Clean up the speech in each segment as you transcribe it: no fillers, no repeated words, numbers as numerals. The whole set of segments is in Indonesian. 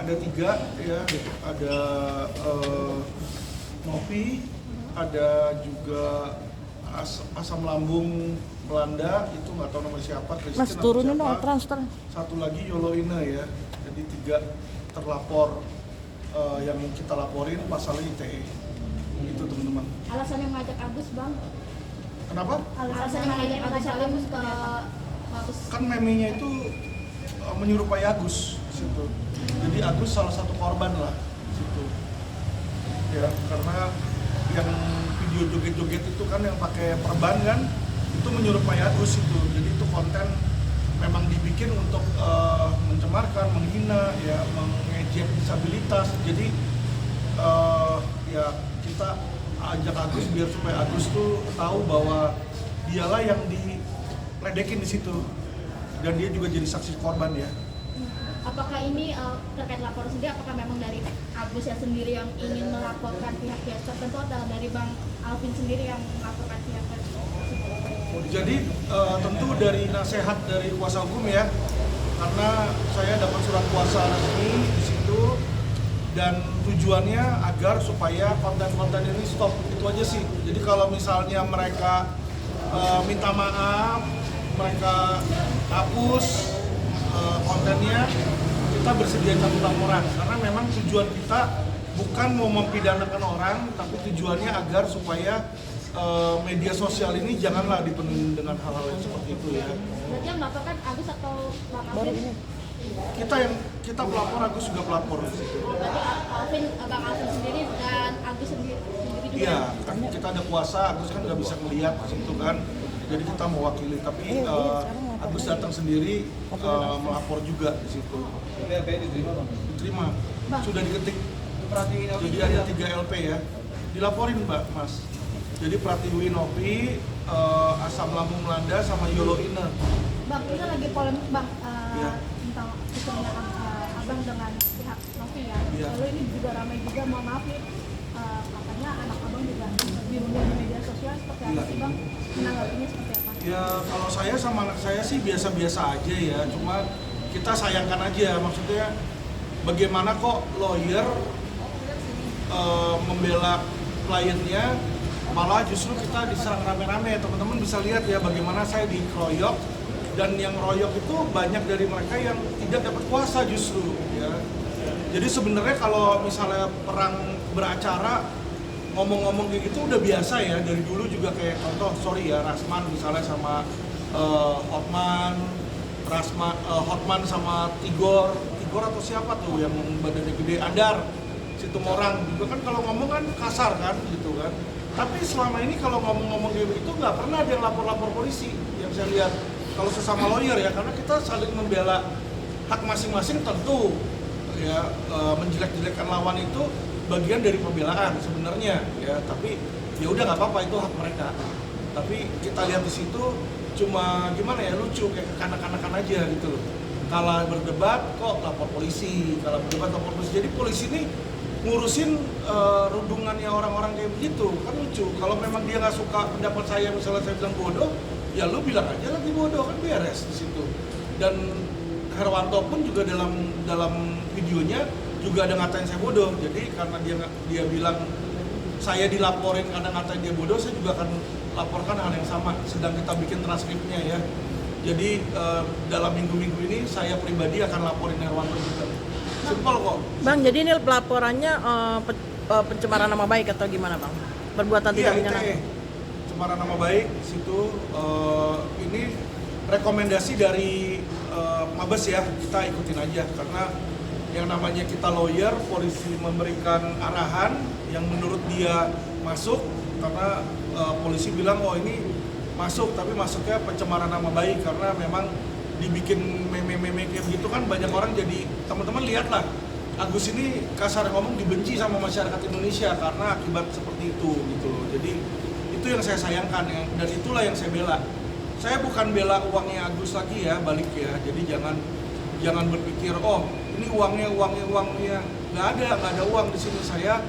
Ada 3 ya, ada Novi, ada juga asam lambung Belanda, itu nggak tahu nama siapa, Kristen Mas atau turunin siapa. dong transfer. Satu lagi Yoloina ya, jadi 3 terlapor yang kita laporin pasalnya ITE. Itu teman-teman. Alasannya mengajak Agus, Bang? Kenapa? Alasannya mengajak Agus Salim ke Mabes. Kan memenya itu menyerupai Agus situ. Jadi Agus salah satu korban lah situ. Ya, karena yang video joget-joget itu kan yang pakai perban kan, itu menyerupai Agus itu. Jadi itu konten memang dibikin untuk mencemarkan, menghina, ya, mengejek disabilitas. Jadi ya kita ajak Agus biar supaya Agus tuh tahu bahwa dialah yang diledekin di situ dan dia juga jadi saksi korban ya. Apakah ini terkait laporan sendiri, apakah memang dari Agus yang sendiri yang ingin melaporkan pihak-pihak tertentu atau dari Bang Alvin sendiri yang melaporkan pihak-pihak tertentu? Jadi tentu dari nasihat dari kuasa hukum ya, karena saya dapat surat kuasa resmi di situ dan tujuannya agar supaya konten-konten ini stop, itu aja sih. Jadi kalau misalnya mereka minta maaf, mereka hapus kontennya, kita bersedia cabut laporan karena memang tujuan kita bukan mau mempidanakan orang, tapi tujuannya agar supaya media sosial ini janganlah dipenuhi dengan hal-hal yang seperti itu ya. Berarti yang melaporkan Agus atau Bang Alvin? Kita pelapor, Agus juga pelapor di situ. Berarti Bang Alvin sendiri dan Agus sendiri juga? Iya, kan kita ada kuasa, Agus kan nggak bisa melihat di situ kan. Jadi kita mewakili, tapi Agus datang sendiri melapor juga di situ. LP diterima Bang? Diterima, sudah diketik. Jadi ada 3 LP ya, dilaporin Mbak Mas. Jadi Pratiwi Novi, asam lambung Belanda sama Yoloina. Bang, ini lagi polemik Bang Iya. tentang kesulitan Abang dengan pihak Novi ya. Iya. Lalu ini juga ramai juga, mohon maaf nih, katanya anak Abang juga diunggah di media sosial, seperti apa sih Bang? Menanggapinya seperti apa? Ya kalau saya sama anak saya sih biasa-biasa aja ya, cuma kita sayangkan aja, maksudnya bagaimana kok lawyer membela kliennya, malah justru kita diserang rame-rame. Teman-teman bisa lihat ya bagaimana saya dikeroyok, dan yang royok itu banyak dari mereka yang tidak dapat kuasa justru ya. Jadi sebenarnya kalau misalnya perang beracara ngomong-ngomong kayak gitu udah biasa ya, dari dulu juga kayak contoh Rasman misalnya sama Hotman sama Tigor atau siapa tuh yang badannya gede, Andar Situmorang juga kan kalau ngomong kan kasar kan gitu kan. Tapi selama ini kalau ngomong-ngomong kayak begitu nggak pernah ada yang lapor-lapor polisi yang saya lihat. Kalau sesama lawyer ya, karena kita saling membela hak masing-masing tentu ya, menjelek-jelekkan lawan itu bagian dari pembelaan sebenarnya ya, tapi ya udah nggak apa-apa, itu hak mereka. Tapi kita lihat di situ cuma gimana ya, lucu kayak kekanak-kanakan aja gitu loh. Kalau berdebat kok lapor polisi, kalau berdebat lapor polisi. Jadi polisi ini ngurusin rundungannya orang-orang kayak begitu kan lucu. Kalau memang dia nggak suka pendapat saya, misalnya saya bilang bodoh, ya lu bilang aja lagi bodoh, kan beres di situ. Dan Herwanto pun juga dalam videonya juga ada ngatain saya bodoh. Jadi karena dia bilang saya dilaporin karena ngatain dia bodoh, saya juga akan laporkan hal yang sama. Sedang kita bikin transkripnya ya. Jadi dalam minggu-minggu ini saya pribadi akan laporin Herwanto juga. Simpel kok. Bang, jadi ini pelaporannya pencemaran nama baik atau gimana Bang? Perbuatan tidak menyenangkan. Pencemaran nama baik situ, ini rekomendasi dari Mabes ya, kita ikutin aja karena yang namanya kita lawyer, polisi memberikan arahan yang menurut dia masuk, karena polisi bilang oh ini masuk, tapi masuknya pencemaran nama baik karena memang dibikin meme-meme kayak begitu kan banyak orang jadi, teman-teman lihatlah Agus ini kasar ngomong dibenci sama masyarakat Indonesia karena akibat seperti itu gitu loh. Jadi itu yang saya sayangkan ya, dan itulah yang saya bela. Saya bukan bela uangnya Agus lagi ya, balik ya. Jadi jangan berpikir oh ini uangnya nggak ada uang di sini. Saya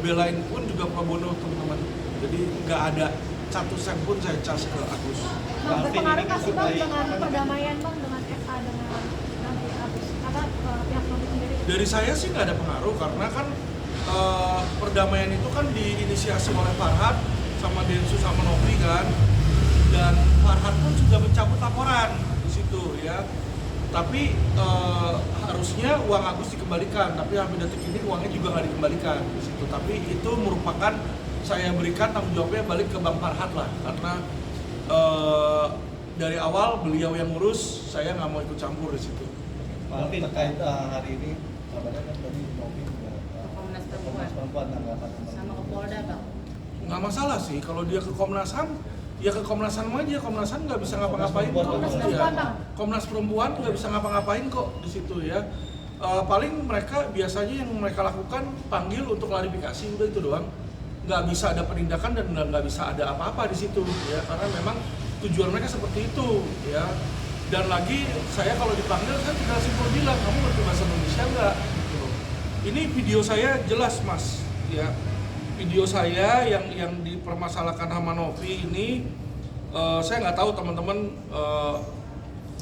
belain pun juga pro bono teman-teman. Jadi nggak ada 1 sen pun saya cas ke Agus. Berpengaruh kasih Bang dengan perdamaian Bang dengan FA dengan nanti Agus, karena pihak Novi sendiri Dari saya sih nggak ada pengaruh karena kan perdamaian itu kan diinisiasi oleh Farhad sama Densus sama Novi kan, dan Farhad pun sudah mencabut laporan di situ ya. Tapi harusnya uang Agus dikembalikan, tapi sampai detik ini uangnya juga nggak dikembalikan di situ. Tapi itu merupakan saya berikan tanggung jawabnya balik ke Bang Farhad lah, karena dari awal beliau yang ngurus, saya nggak mau ikut campur di situ. Tapi terkait hari ini kabarnya kan tadi Novi juga Komnas Komnas Perempuan tanggapan sama ke Polda bang. Nggak masalah sih kalau dia ke Komnas HAM, ya ke Komnas HAM aja. Komnas HAM nggak bisa ngapa-ngapain kok. Komnas Perempuan, Ya. Bang. Komnas Perempuan nggak bisa ngapa-ngapain kok di situ ya. Paling mereka biasanya yang mereka lakukan panggil untuk klarifikasi, udah itu doang. Nggak bisa ada penindakan dan nggak bisa ada apa-apa di situ ya, karena memang tujuan mereka seperti itu ya. Dan lagi saya kalau dipanggil saya tinggal simpel bilang, kamu ngerti bahasa Indonesia nggak? Gitu. Ini video saya jelas mas ya, video saya yang dipermasalahkan sama Novi ini, saya nggak tahu teman-teman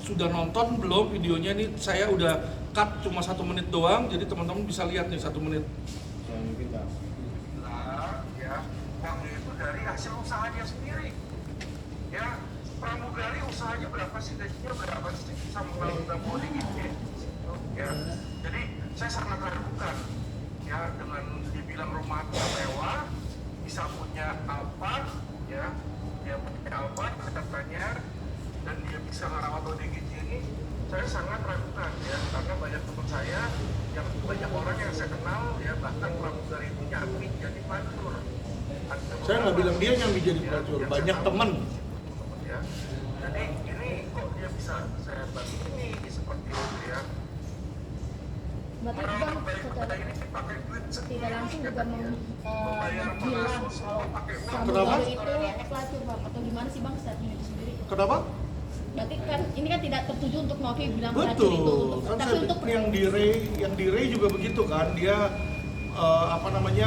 sudah nonton belum videonya. Ini saya udah cut cuma 1 menit doang, jadi teman-teman bisa lihat nih 1 menit. Ya, uangnya itu dari hasil usahanya sendiri. Ya, pramugari usahanya berapa sih, gajinya berapa sih, bisa melakukan coding ini. Ya, jadi saya sangat ragukan. Ya, dengan dibilang rumah mewah, bisa punya Alphard, ya, dia punya Alphard katanya, dan dia bisa merawat ODGJ ini, saya sangat ragukan ya, karena banyak teman saya, yang banyak orang yang saya kenal, ya bahkan pramugari itu nyambi jadi pantur. Saya nggak bilang dia nyambi jadi pelacur, banyak temen. Ya, jadi ini kok dia bisa saya bantu ini seperti itu ya. Berarti bang secara ini pakai duit tidak langsung juga bilang kalau Kenapa? pramugari itu pelacur bang, atau gimana sih bang statement itu sendiri? Kenapa? Berarti kan ini kan tidak tertuju untuk Novi bilang pelacur itu, Betul, untuk, kan tapi untuk yang di Ray juga begitu kan, dia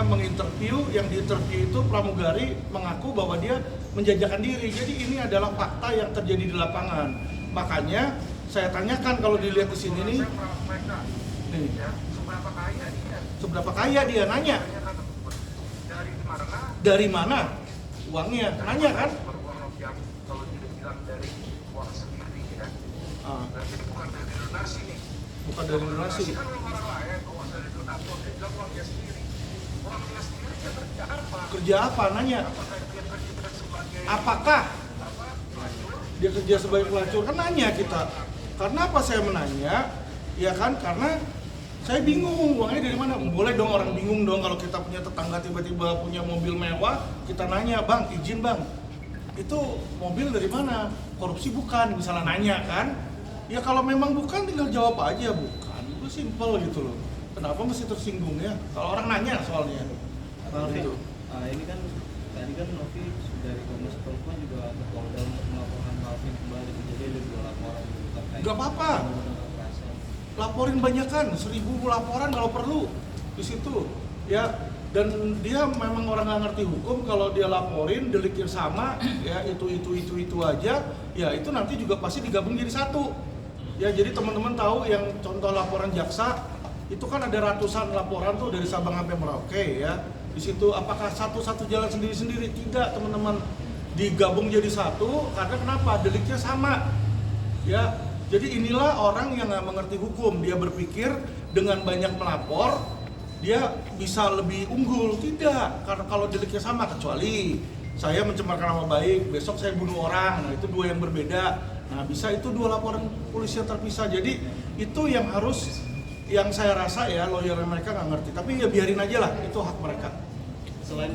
menginterview, yang diinterview itu pramugari mengaku bahwa dia menjajakan diri. Jadi ini adalah fakta yang terjadi di lapangan. Makanya saya tanyakan kalau dilihat di sini nih, nih Ya, seberapa kaya dia? seberapa kaya dia, nanya Dari mana? dari mana uangnya, nanya kan? Uang yang kalau dia bilang dari uang sendiri ya. Ah, Berarti bukan dari donasi nih. bukan dari donasi. Kan orang lain, uang dari donatur, dia bilang uang dia sendiri. Uang dia sendiri dia kerja apa? Kerja apa? Nanya. Apakah dia kerja sebagai Apakah pelacur? dia kerja sebagai pelacur? Kan nanya kita. Karena apa saya menanya? Ya kan, karena saya bingung uangnya dari mana. Boleh dong orang bingung dong kalau kita punya tetangga tiba-tiba punya mobil mewah, kita nanya, bang izin bang, itu mobil dari mana? Korupsi bukan? Misalnya nanya kan. Ya kalau memang bukan tinggal jawab aja bukan. Itu simpel gitu loh. Kenapa mesti tersinggung ya? Kalau orang nanya soalnya. Bang Novi, Gitu. ini kan tadi kan Novi dari Komnas Perempuan juga ke Polda untuk melaporkan Alvin kembali, jadi ada 2 laporan gitu terkait. Gak apa-apa. undang-undang kekerasan. Laporin banyakan, 1000 laporan kalau perlu di situ ya. Dan dia memang orang nggak ngerti hukum, kalau dia laporin deliknya sama ya, itu aja ya, itu nanti juga pasti digabung jadi satu ya. Jadi teman-teman tahu yang contoh laporan jaksa itu kan ada ratusan laporan tuh dari Sabang sampai Merauke ya. Di situ apakah satu-satu jalan sendiri-sendiri? Tidak teman-teman, digabung jadi satu karena kenapa? Deliknya sama ya. Jadi inilah orang yang nggak mengerti hukum, dia berpikir dengan banyak melapor dia bisa lebih unggul. Tidak, karena kalau deliknya sama, kecuali saya mencemarkan nama baik, besok saya bunuh orang, nah itu 2 yang berbeda. Nah bisa itu 2 laporan polisi yang terpisah. Jadi itu yang harus, yang saya rasa ya lawyer mereka nggak ngerti. Tapi ya biarin aja lah, itu hak mereka. Selain